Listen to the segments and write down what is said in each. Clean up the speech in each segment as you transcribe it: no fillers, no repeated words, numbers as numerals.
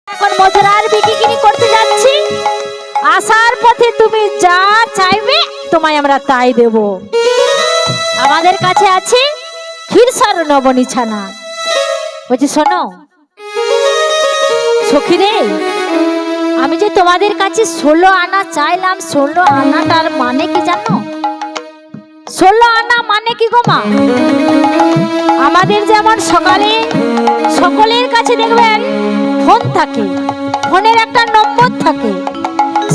এখন মজুরার বিক্রি করতে যাচ্ছি, আসার পথে তুমি যা চাইবে তোমায় আমরা তাই দেব। আমাদের কাছে আছে ক্ষীরসার নবনী ছানা। বলছি শোনো সখী রে, আমি যে তোমাদের কাছে 16 আনা চাইলাম, 16 আনাটার মানে কি জানো? 16 আনা মানে কি গো মা? আমাদের যেমন সকালে সকলের কাছে দেখবেন ফোন থাকে, ফোনের একটা নম্বর থাকে,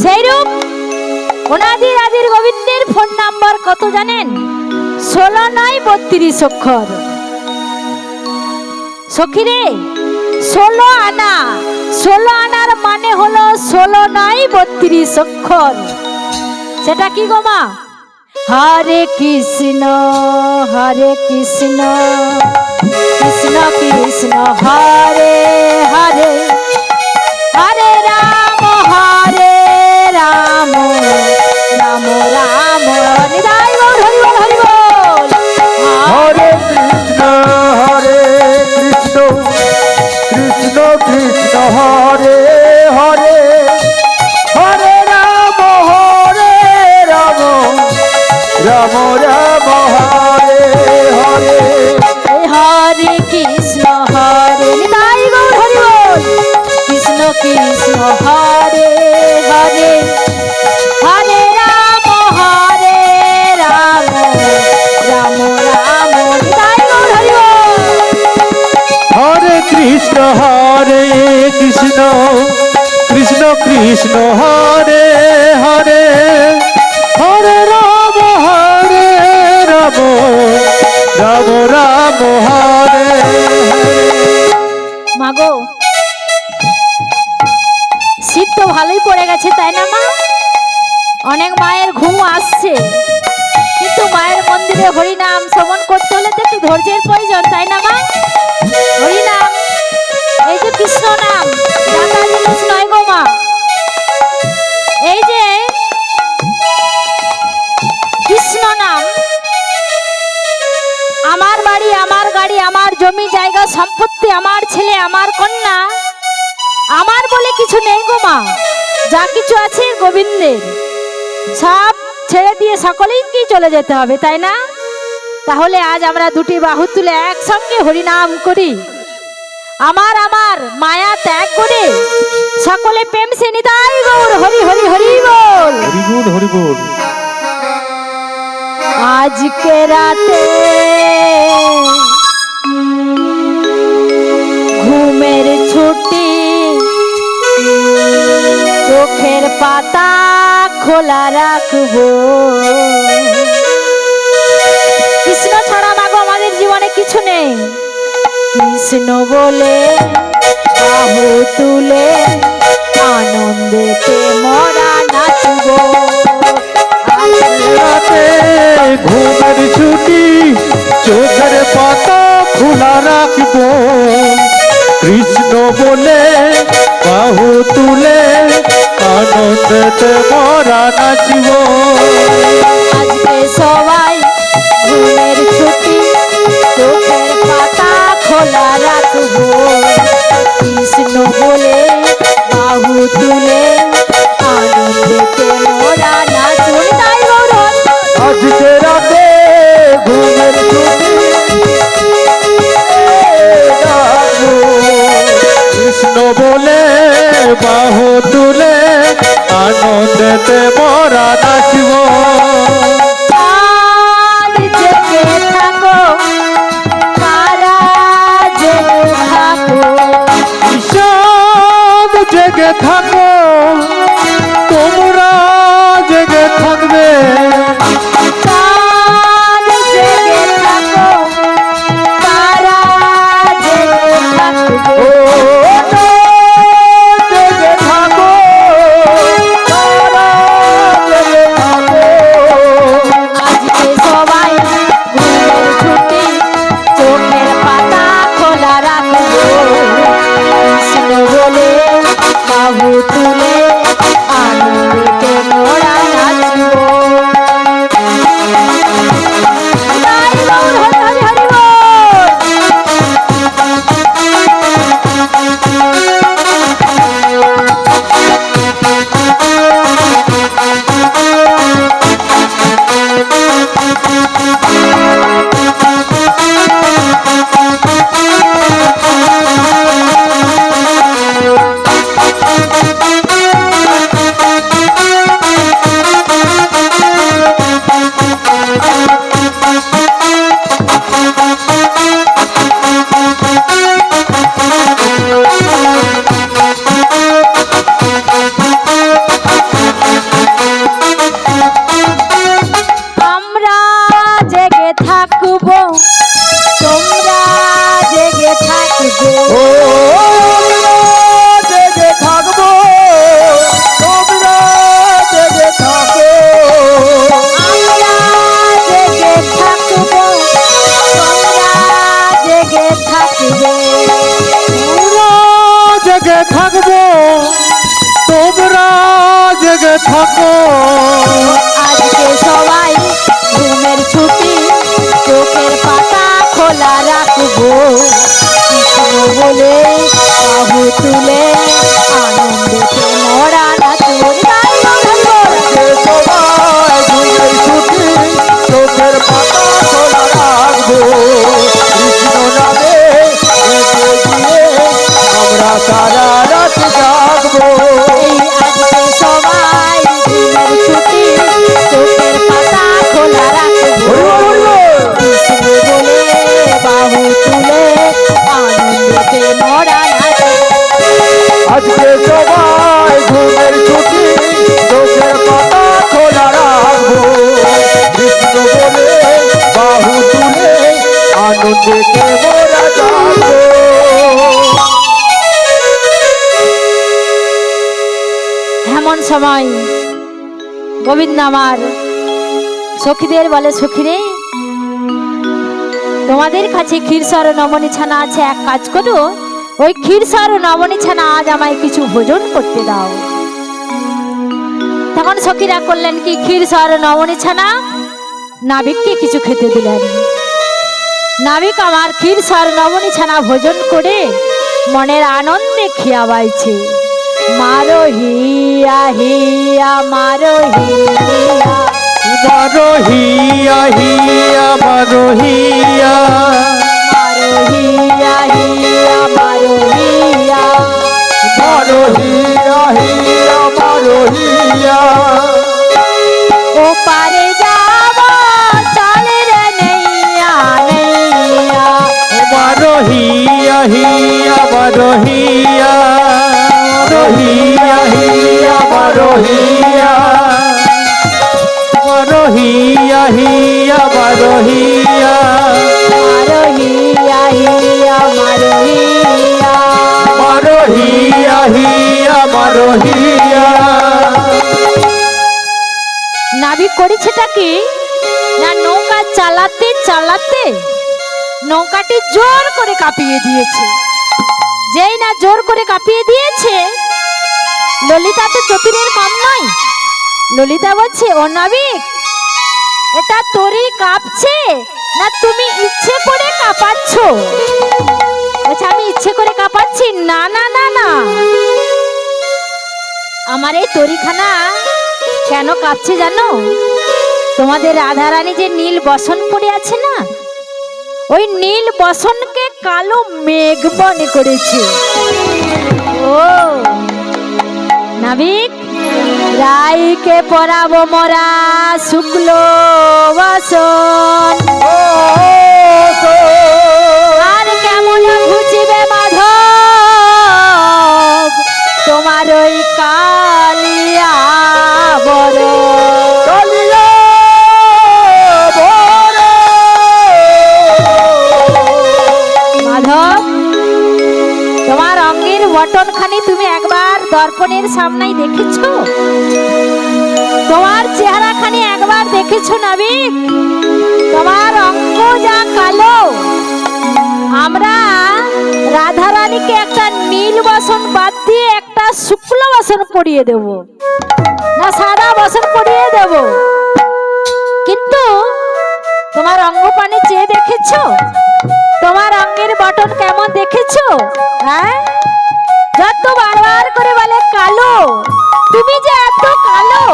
সেইরূপ অনাদি আদির গোবিন্দের ফোন নাম্বার কত জানেন? 16 নয় 32 অক্ষর। সখী রে 16 আনা, 16 আনার মানে হলো 16 নয় 32 অক্ষর। সেটা কি গো মা? হরে কৃষ্ণ কৃষ্ণ কৃষ্ণ হরে হরে, হরে রাম রাম রাম নিতাই গৌর হরি বল হরি বল। হরে কৃষ্ণ কৃষ্ণ কৃষ্ণ হরে হরে, হরে রাম রাম রাম হরে হরে। হরে কৃষ্ণ হরে নিতাই গৌর হরি বল। কৃষ্ণ কৃষ্ণ হরে হরে, হরে রাম রাম রাম নিতাই গৌর হরি বল। হরে কৃষ্ণ কৃষ্ণ কৃষ্ণ হরে হরে, হরে রাম রাম রাম হরে হরে। মাগো শীত তো ভালোই পড়ে গেছে তাই না মা? অনেক মায়ের ঘুম আসছে, কিন্তু মায়ের মন্দিরে হরিনাম শ্রবণ করতে হলে তো একটু ধৈর্যের প্রয়োজন তাই না মা? হরিনাম এই যে কৃষ্ণ নাম জানা জিনিস নয় গো মা। এই যে কৃষ্ণ নাম, আমার বাড়ি আমার গাড়ি আমার জমি জায়গা সম্পত্তি আমার ছেলে আমার কন্যা আমার বলে কিছু নেই গো মা। যা কিছু আছে গোবিন্দের, সব ছেড়ে দিয়ে সকলেই কি চলে যেতে হবে তাই না? তাহলে আজ আমরা দুটি বাহু তুলে একসঙ্গে হরিনাম করি, আমার আমার মায়া ত্যাগ করে সকলে প্রেম সে নিতাই গৌর হরি হরি হরি বল। হরি বল হরি বল। আজকে রাতে ঘুমের ছুটি, চোখের পাতা খোলা রাখবো। কৃষ্ণ ছাড়া মাগো আমাদের জীবনে কিছু নেই। কৃষ্ণ বলে বাহু তুলে আনন্দেতে মোরা নাচবো। রাতে ঘুমের ছুটি, চোখের পাতা খোলা রাখবো। কৃষ্ণ বলে বাহু তুলে আনন্দেতে মোরা নাচব। আজকে সবাই ঘুমের ছুটি, চোখের পাতা খোলা রাখবো। কৃষ্ণ বলে বাহু তুলে আনন্দেতে মোরা নাচবো। তাই গৌর আজকে রাতে ঘুমের ছুটি রাখবো। কৃষ্ণ বলে বাহু তুলে আনন্দেতে মোরা নাচব। আজ জেগে থাকো তারা জেগে থাকো, সব জেগে থাকো তোমরা জেগে থাকবে। চাঁদ জেগে থাকো তারা জেগে থাকবে। ও জেগে থাকো তোমরা জেগে থাকো। আজকে সবাই ঘুমের ছুটি, চোখের পাতা খোলা রাখবো। কৃষ্ণ বলে বাহু তুলে আনন্দেতে মোরা নাচবো। তাই গৌর হরি হরি হরি বল। বাহু তুলে আনন্দেতে মোরা নাচুর গাই মোরা। যে সবাই ঘুমের ছুটি চোখের পাতা খোলা রাখবো কৃষ্ণ নামে হেঁটে গিয়ে আমরা সারা রাত জাগবো এই আজকে সবাই ঘুমের ছুটি চোখের পাতা খোলা রাখবো কৃষ্ণ বলে বাহু তুলে আনন্দেতে মোরা নাচি। আজকে সবাই ঘুমের ছুটি চোখের পাতা খোলা রাখবো কৃষ্ণ বলে বাহু তুলে আনন্দেতে মোরা যাবো। এমন সময় গোবিন্দ আমার সখীদের বলে, সখীরে তোমাদের কাছে ক্ষীরসর ও নবনী ছানা আছে, এক কাজ করো ওই ক্ষীরসর ও নবনী ছানা আজ আমায় কিছু ভোজন করতে দাও। তখন সখীরা করলেন কি, ক্ষীরসর ও নবনী ছানা নাবিককে কিছু খেতে দিলেন। নাবিক আমার ক্ষীরসর নবনী ছানা ভোজন করে মনের আনন্দে খিয়াবাইছে। মারো হিয়া হিয়া মারো হিয়া, মারো হিয়া হিয়া মারো হিয়া মারো হিয়া হিয়া মারো হিয়া, মারো হিয়া হিয়া মারো হিয়া ও পারে যাব চলে রে নैया নैया। মারো হিয়া হিয়া মারো হিয়া মারো হিয়া হিয়া মারো হিয়া মারো হিয়া হিয়া মারো হিয়া মারো হিয়া হিয়া মারো হিয়া, মারো হিয়া হিয়া মারো হিয়া। নাবিক করেছেটা কি না, নৌকা চালাতে চালাতে নৌকাটি জোর করে কাঁপিয়ে দিয়েছে। যেই না জোর করে কাঁপিয়ে দিয়েছে, ললিতা তো চতুরের কম নয়। ললিতা বলছে, ও নাবিক এটা তোরই কাঁপছে না তুমি ইচ্ছে করে কাঁপাচ্ছ? বলছে, আমি ইচ্ছে করে কাঁপাচ্ছি না। না না না, আমার এই তরিখানা কেন কাঁপছে জানো? তোমাদের রাধারানী যে নীল বসন পড়ে আছে না, ওই নীল বসনকে কালো মেঘ মনে করেছে। ও নাবিক, রাইকে পরাবো মোরা শুক্লো বসন, আর কেমন ঘুচিবে মাধব তোমার ওই কালিয়া বড়। মাধব, তোমার অঙ্গের বটনখানি তুমি একবার দর্পণের সামনেই দেখেছো? তোমার চেহারাখানি একবার দেখেছো নাবিক? তোমার অঙ্গ যা কালো, আমরা রাধারানীকে একটা নীল বসন বাদ দিয়ে একটা শুক্ল বসন পরিয়ে দেব না সাদা বসন পরিয়ে দেব, কিন্তু তোমার অঙ্গ পানে চেয়ে দেখেছো? তোমার অঙ্গের বটন কেমন দেখেছো? হ্যাঁ, যত বারবার করে বলে কালো, তুমি যে এত কালো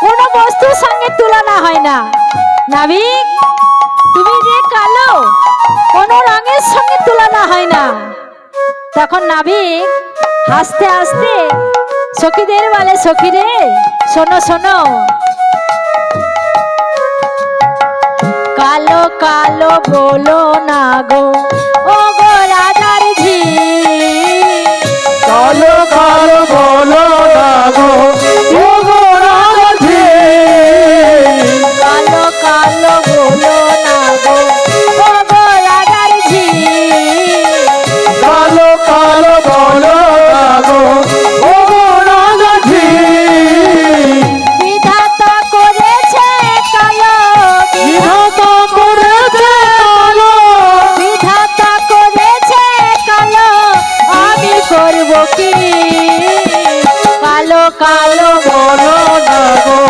কোনো বস্তুর সঙ্গে তুলনা হয় না। নাবিক, তুমি যে কালো কোনো রঙের সঙ্গে তুলনা হয় না। তখন নাবিক হাসতে হাসতে সখীদের বলে, সখীরে শোনো শোনো, কালো কালো বলো না গো ও গো রাজার ঝি, কালো কালো বলো না গো ও গো রাধে, কালো কালো বলো না গো ও গো রাজার ঝি, কালো কালো বলো না গো ও গো রাধে, বিধাতা করেছে কালো, বিধাতা করেছে কালো, বিধাতা করেছে কালো, আমি করব কি? কালো কালো বলো না গো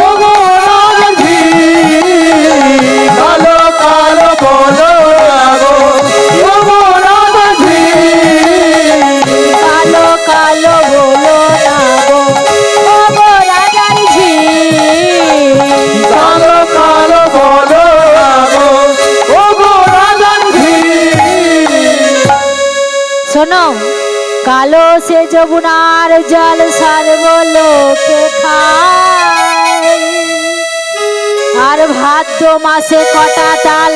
ও গো রাধে, কালো কালো বলো না গো ও গো রাধে, শোনো, কালো সে যমুনার জল সর্বলোকে খায়, আর ভাদ্র মাসে কটা তাল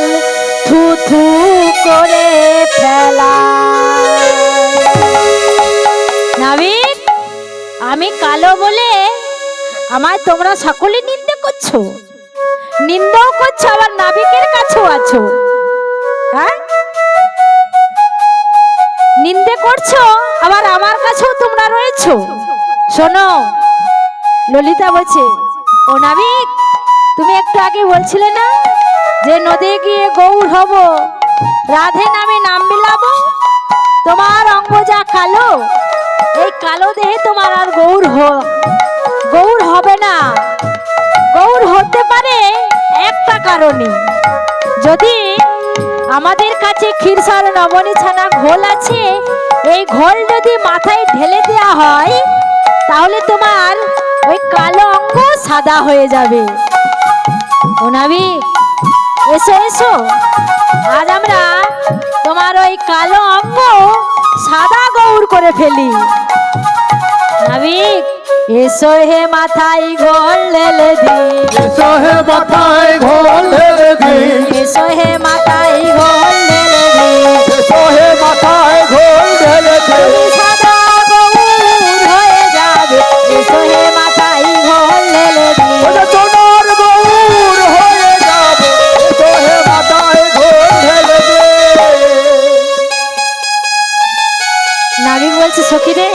থু থু করে ফেলা। নাবিক, আমি কালো বলে আমায় তোমরা সকলে নিন্দে করছো, নিন্দাও করছো, আবার নাবিকের কাছেও আছো। হ্যাঁ, নিন্দে করছো, আবার আমার কাছেও তোমরা রয়েছো। শোনো, ললিতা বলছে, ও নাবিক, তুমি একটু আগে বলছিলে না যে নদী গিয়ে গৌর হব, রাধে নামে নাম বিলাবো, তোমার অঙ্গ যা কালো, এই কালো দেহে তোমার আর গৌর হবে না। গৌর হতে পারে একটা কারণে, যদি আমাদের কাছে ক্ষীরসার নবনী ছানা ঘোল আছে, এই ঘোল যদি মাথায় ঢেলে দেওয়া হয়, তাহলে তোমার ওই কালো অঙ্গ সাদা হয়ে যাবে। ও নাবিক, এসো এসো, আজ আমরা তোমার ওই কালো অঙ্গ সাদা গৌর করে ফেলি। নাবিক, এসো হে মাথায় ঘোল ঢেলে দি, এসো হে মাথায় ঘোল ঢেলে দি, এসো হে মাথায় ঘোল ঢেলে দি, এসো হে মাথায় ঘোল ঢেলে দি, তুমি সাদা গৌর হয়ে যাবে। এসো হে মাথায় ঘোল ঢেলে দি, ওরে সোনার গৌর হয়ে যাবে, এসো হে মাথায় ঘোল ঢেলে দি। নাবিক বলছে, সখী রে,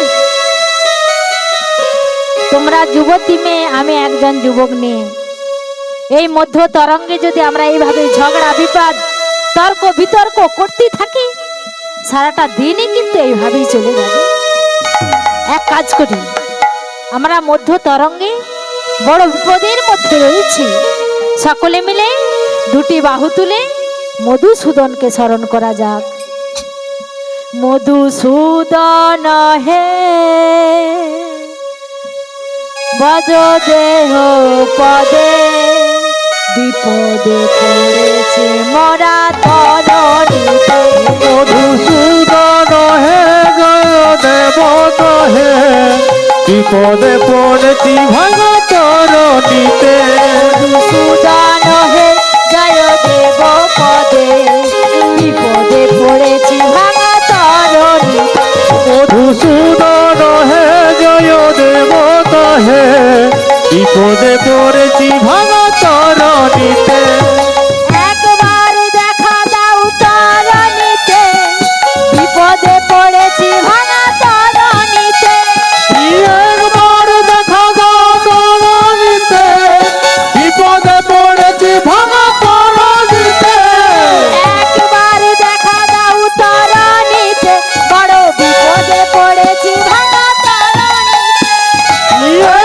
তোমরা যুবতী মেয়ে, আমি একজন যুবক মেয়ে, এই মধ্য তরঙ্গে যদি আমরা এইভাবে ঝগড়া বিবাদ তর্ক বিতর্ক করতে থাকি, সারাটা দিনই কিন্তু এইভাবেই চলে যাবে। এক কাজ করি, আমরা মধ্য তরঙ্গে বড় বিপদের মধ্যে রয়েছি, সকলে মিলে দুটি বাহু তুলে মধুসূদনকে স্মরণ করা যাক। মধুসূদন হে বদ দেহ পদে, বিপদে পড়েছে মরা তরণীতে। মধুসূদন হে জয় দেবত হে, বিপদে পড়েছি ভাঙা তরণীতে। মধুসূদন হে জয় দেব পদে, বিপদে পড়েছি ভাঙা তরণীতে। মধুসূদন হে জয় দেবত হে, বিপদে পড়েছি ভাঙা তরণীতে। একবার দেখা দাও তরণীতে, বিপদে পড়েছি ভাঙা তরণীতে। একবার দেখা দাও তরণীতে, বিপদে পড়েছি ভাঙা তরণীতে। একবার দেখা দাও তরণীতে, বড় বিপদে পড়েছি ভাঙা তরণীতে।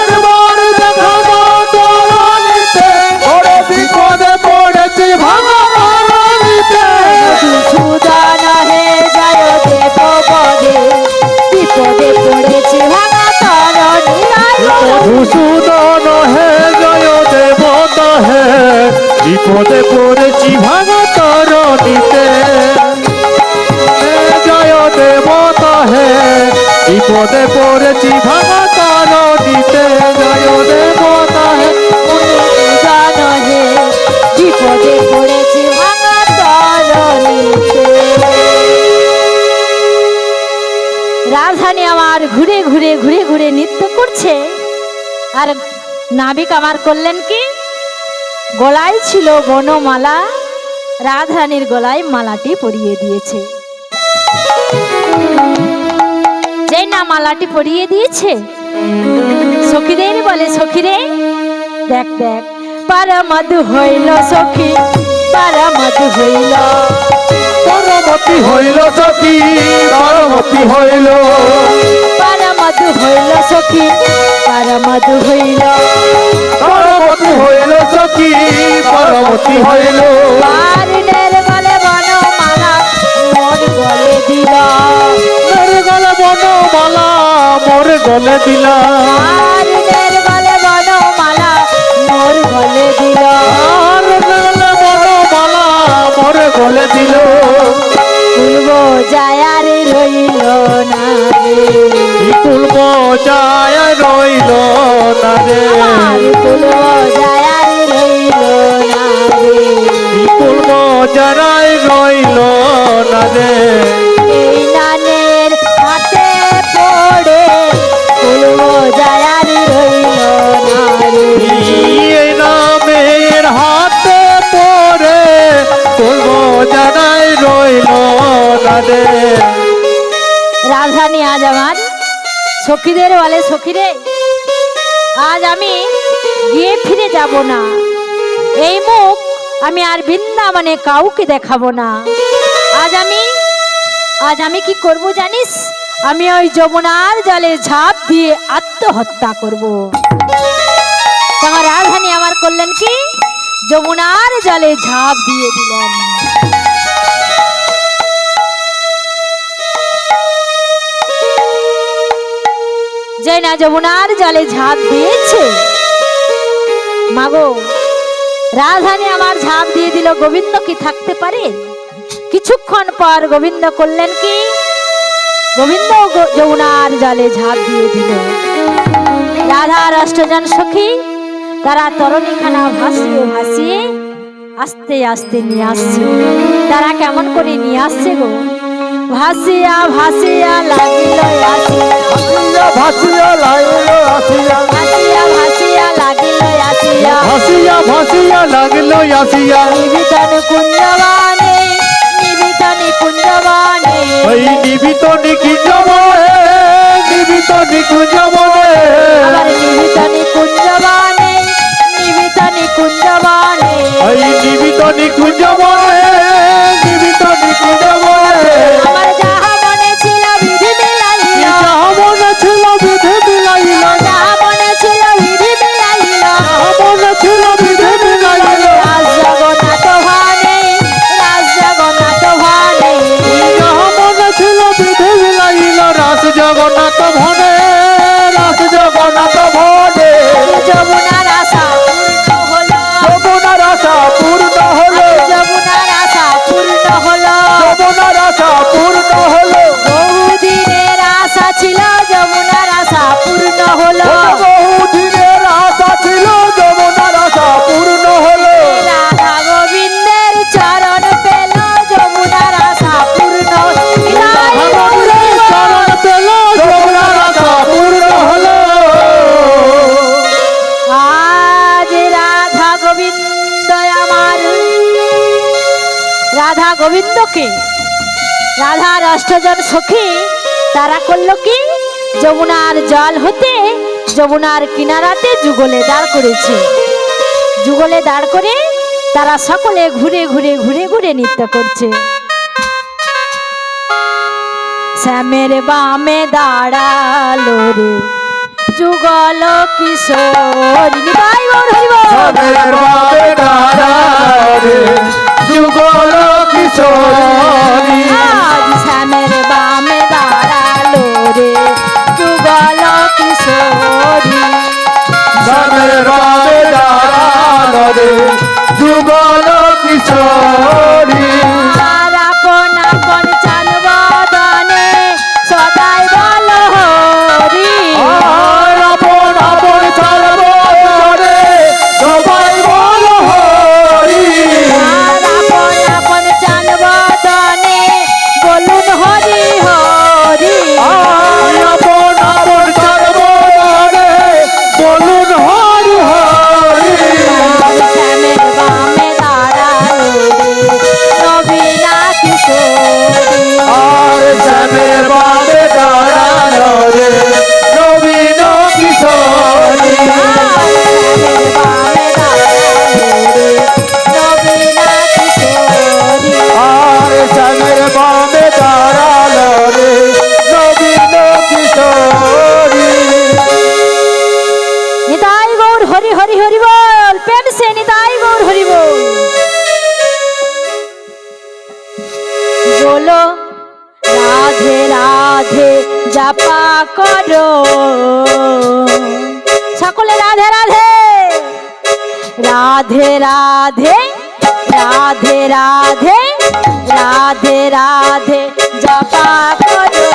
একবার দেখা দাও তরণীতে, বড় বিপদে পড়েছি ভাঙা তরণীতে। মধুসূদন হে জয় দেব পদে, বিপদে পড়েছি ভাঙা তরণীতে। মধুসূদন হে জয় দেবত হে, বিপদে পড়েছি ভাঙা তরণীতে। হে জয় দেবত হে, বিপদে পড়েছি ভাঙা তরণীতে। জয় দেবত হে, মধুসূদন হে, বিপদে পড়েছি ভাঙা তরণীতে। রাজধানী আমার ঘুরে ঘুরে ঘুরে ঘুরে নৃত্য করছে, আর নাবিক আমার করলেন কি, গলায় ছিল বনমালা, রাজরানীর গলায় মালাটি পরিয়ে দিয়েছে। যেই না মালাটি পরিয়ে দিয়েছে, সখীদের বলে, সখীরে দেখ দেখ, পারামদ হইল সখী, পারামদ হইল, পরমতি হইল সখী, পরমতি হইল। পারামদ হইল সখী, পারামদ হইল, পরমতি হইল সখী, পরমতি হইল। বারিনের গলে বনমালা মোর গলে দিল, মোর গলে বনমালা মোর গলে দিলা। বারিনের গলে বনমালা মোর গলে দিল, আর গলে বনমালা মোর গলে দিল। ফুলব যায়ারে রইল না রে বিপুল বজায় রইল না রে আমার কুল বজায় আর রইল না রে বিপুল বজায় রইল না রে এই নানের হাতে পড়ে কুল বজায় আর রইল না রে এই নামের হাতে পড়ে কুল বজায় রইল না রে রাজধানী আজ আমার সখীদের বলে সখীরে আজ আমি গিয়ে ফিরে যাব না এই মুখ আমি আর বৃন্দাবনে কাউকে দেখাবো না আজ আমি কি করব জানিস আমি ওই যমুনার জলে ঝাঁপ দিয়ে আত্মহত্যা করব তোমার রাজধানী আমার করলেন কি যমুনার জলে ঝাঁপ দিয়ে দিলেন যে না যমুনার জলে ঝাঁপ দিয়েছে মাগো রাজধানী আমার ঝাঁপ দিয়ে দিল গোবিন্দ কি থাকতে পারে কিছুক্ষণ পর গোবিন্দ করলেন কি গোবিন্দ যমুনার জলে ঝাঁপ দিয়ে দিল রাধার অষ্টজন সখী তারা তরণীখানা ভাসিয়ে ভাসিয়ে আস্তে আস্তে নিয়ে আসছে তারা কেমন করে নিয়ে আসছে গো ভাসিয়া ভাসিয়া লাগিল আসিয়া ভাসিয়া লাগিল আসিয়া ভাসিয়া ভাসিয়া লাগিল আসিয়া ভাসিয়া ভাসিয়া লাগিল আসিয়া নিবিতন কুঞ্জবানে ওই নিবিত নিকুঞ্জবনে নিবিত নিকুঞ্জবনে আবার নিবিতন কুঞ্জবানে ওই নিবিত নিকুঞ্জবনে নিবিত নিকুঞ্জবনে আমার যাহা মনে ছিল বিধি মিলাইল যাহা মনে ছিল বিধি মিলাইল যাহা মনে ছিল বিধি মিলাইল যাহা মনে ছিল বিধি মিলাইল রাজ জগন্নাথ ভানে যাহা মনে ছিল বিধি মিলাইল রাস জগন্নাথ ভনে রাস জগন্নাথ ভনে যমুনার আশা পূর্ণ হলো যমুনার আশা পূর্ণ হলো যমুনার আশা পূর্ণ হলো যমুনার আশা পূর্ণ হলো বহুদিনের আশা ছিল যমুনার আশা পূর্ণ হলো বহুদিনের আশা ছিল যমুনার আশা পূর্ণ হলো রাধা গোবিন্দের চরণ পেল যমুনার আশা পূর্ণ ভগবানের চরণ পেল যমুনার আশা পূর্ণ হলো আজ রাধা গোবিন্দ আমার রাধা গোবিন্দকে রাধার অষ্টজন সখী তারা করলো কি যমুনার জল হতে যমুনার কিনারাতে যুগলে দাঁড় করেছে যুগলে দাঁড় করে তারা সকলে ঘুরে ঘুরে ঘুরে ঘুরে নৃত্য করছে শ্যামের বামে দাঁড়ালো রে যুগল কিশোর নিতাই গৌর হরি বল। সবের বাবে দাঁড়ারে যুগল কিশোরী আজ শ্যামের বামে দাঁড়ালো রে যুগল কিশোরী সবের বাবে দাঁড়ারে যুগল কিশোরী আর আপন আপন চাল বদনে সদাই বল হরি আর আপন আপন চলব করে সবাই বল হরি আর আপন আপন চাল বদনে বলুন হরি হরি আর আপন আপন চলব করে বলুন হরি হরি শ্যামের বামে দাঁড়ালো রে নবীনা কিশোরী আর শ্যামের বাবে দাঁড়ালো রে নবীন কিশোরী শ্যামের বামে দাঁড়ালো রে নবীনা কিশোরী আর শ্যামের বাবে দাঁড়ালো রে নবীন কিশোরী নিতাই গৌর হরি হরি হরি বল প্রেম সে নিতাই গৌর হরি বল বলো রাধে রাধে জাপা করো সকলে রাধে রাধে রাধে রাধে রাধে রাধে রাধে রাধে জাপা করো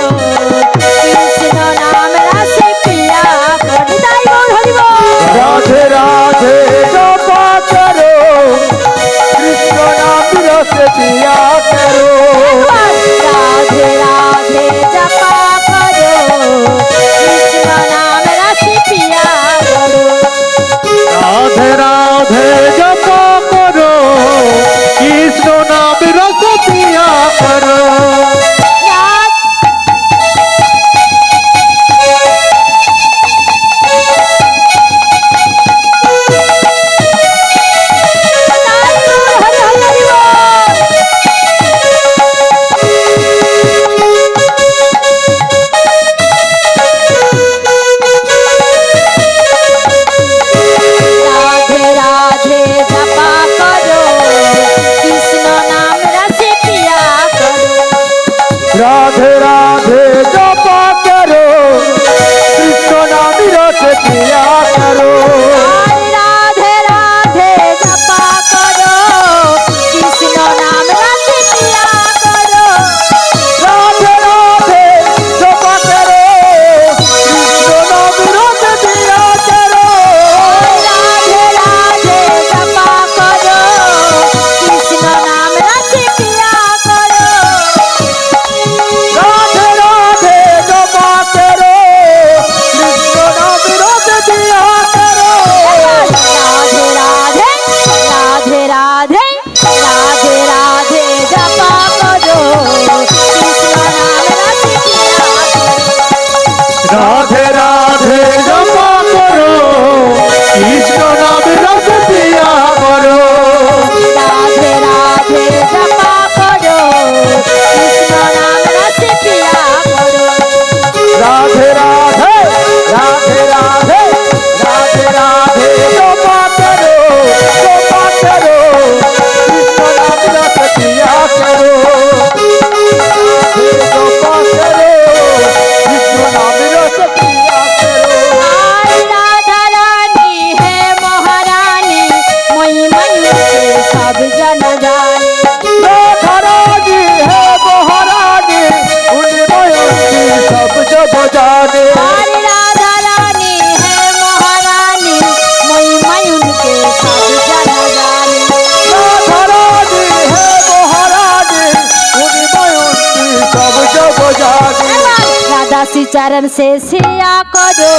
दासी चरण से सिया करो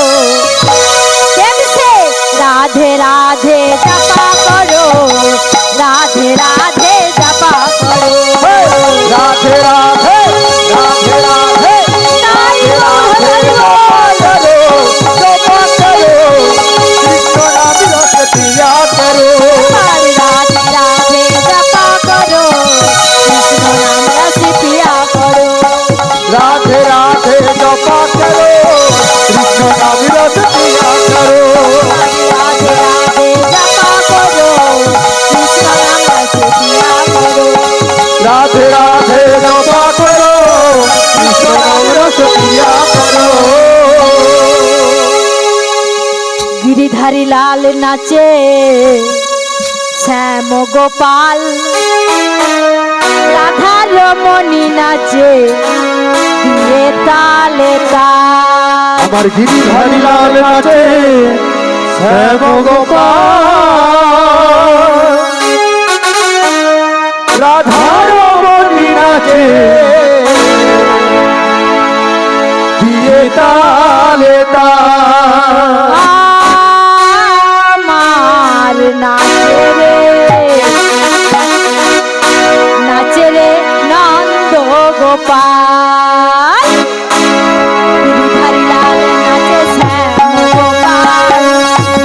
प्रेम से राधे राधे जपा करो राधे राधे जपा करो राधे राधे राधे राधे ताई राधे राधे जपा करो कृष्ण नाम रस पिया करो राधे राधे जपा करो कृष्ण नाम रस पिया करो राधे राधे जपा करो कृष्ण नाम रस पिया करो राधे राधे जपा करो कृष्ण नाम रस पिया करो राधे राधे जपा करो कृष्ण नाम रस पिया करो गिरिधारी लाल नाचे श्याम गोपाल राधा रमणी नाचे दिए ताले ताल আমার গিরিধারী লাল নাচে শ্যাম গোপাল রাধার মনি নাচে দিয়ে তালে তাল আমার নাচে রে নন্দ গোপাল गिरिधारी लाल नाचे श्याम गोपाल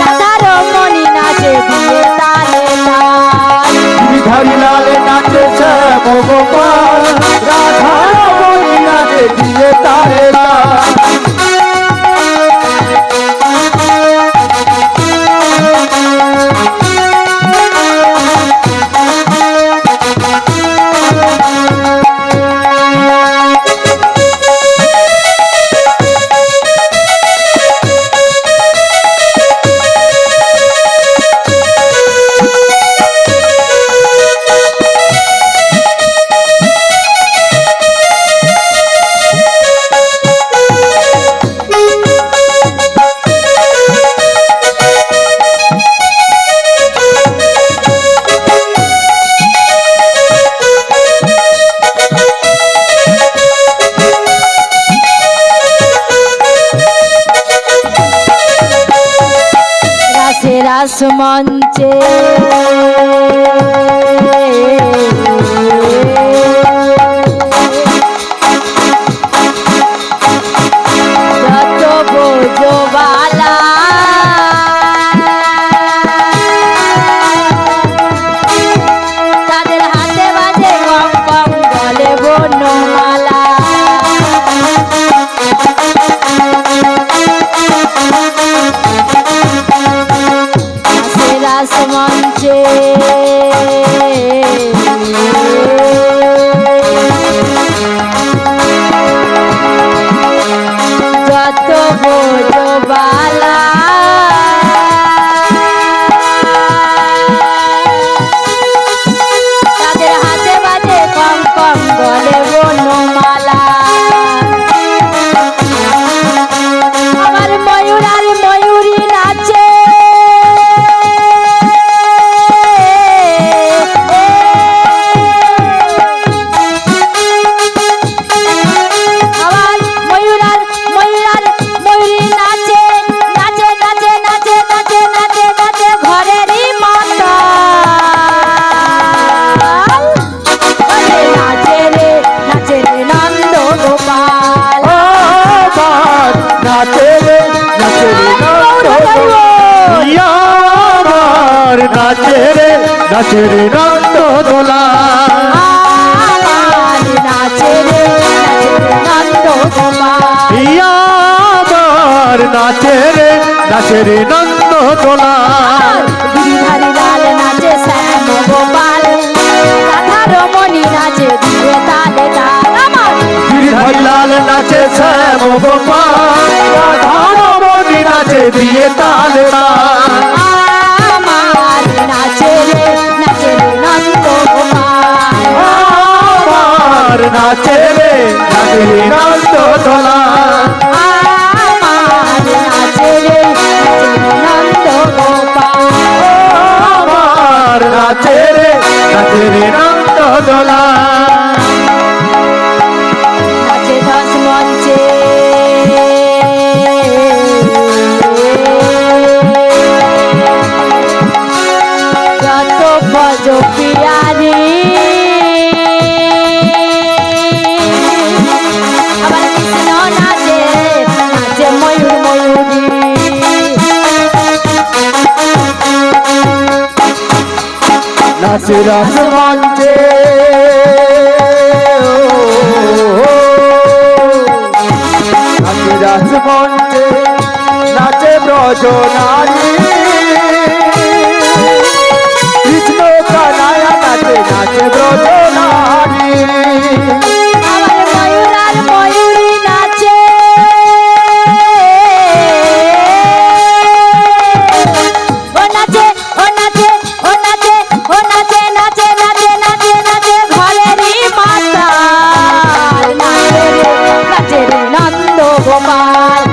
राधा रमणी नाचे दिए ताले ताल গিরিধারী লাল নাচে শ্যাম গোপাল রাধার মনি নাচে দিয়ে তালে তাল রাস মঞ্চে যত বোঝবালা তাদের হাতে বাজে কম কম গলে বনমালা রাস মঞ্চে যত বোঝবালা তাদের হাতে বাজে কম কম গলে বনমালা আমার ময়ূর আর ময়ূরী নাচে নাচে রে নন্দ দোলা নাচে রে নন্দ আমার নাচে রে নন্দ দোলা গিরিধারী লাল নাচে শ্যাম গোপাল রাধা রমণী নাচে দিয়ে তালে তাল আমার গিরিধারী লাল নাচে শ্যাম গোপাল রাধা রমণী নাচে দিয়ে তালে তাল আমার নাচে রে নন্দ গোপাল আমার নাচে রে নন্দ দোলা আমার নাচে রে নন্দ গোপাল আমার নাচে রে নন্দ দোলা নাচে দশ মঞ্চে রাস মঞ্চে নাচে রাস মঞ্চে নাচে ব্রজ নারী কৃষ্ণ কানায়া নাচে নাচে ব্রজ নারী আমার ময়ূর আর ময়ূরী নাচে ও নাচে ও নাচে ও নাচে ও নাচে নাচে নাচে নাচে নাচে ঘরেরই মাতাল নাচে রে নন্দ গোপাল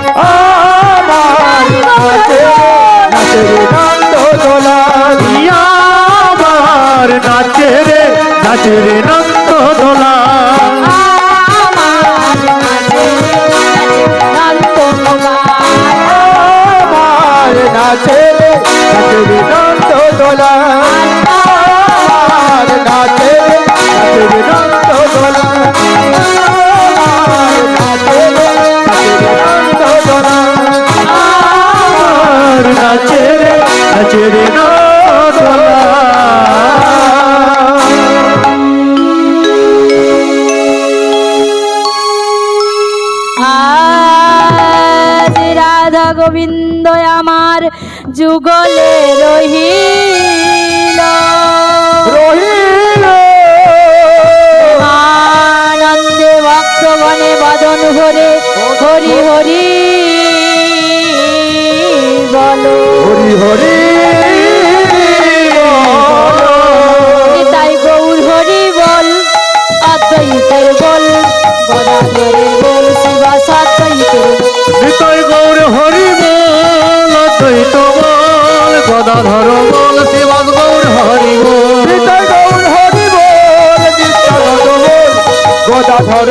আমার নাচে নাচে রে নন্দ দোলা আমার নাচে রে নন্দ দোলা আমার নাচে নন্দ গোপাল আমার নাচে নাচে রে নন্দ দোলা আমার নাচে নাচে রে নন্দ দোলা আমার নাচে নাচে রে নন্দ দোলা আমার নাচে রে নন্দ দোলা আজ রাধা গোবিন্দ আমার যুগলে রহিল রহিল আনন্দে ভক্তগণে বদন ভরে হরি হরি বলো হরি হরি তাই গৌর হরি বল অদ্বৈতের বল গদাধরের বল শিবা সদ্বৈতের নিতাই গৌর হরি বল অদ্বৈত বল গদাধর বল শিবাস গৌর হরি বল নিতাই গৌর হরি বল নিত্যানন্দ বল গদাধর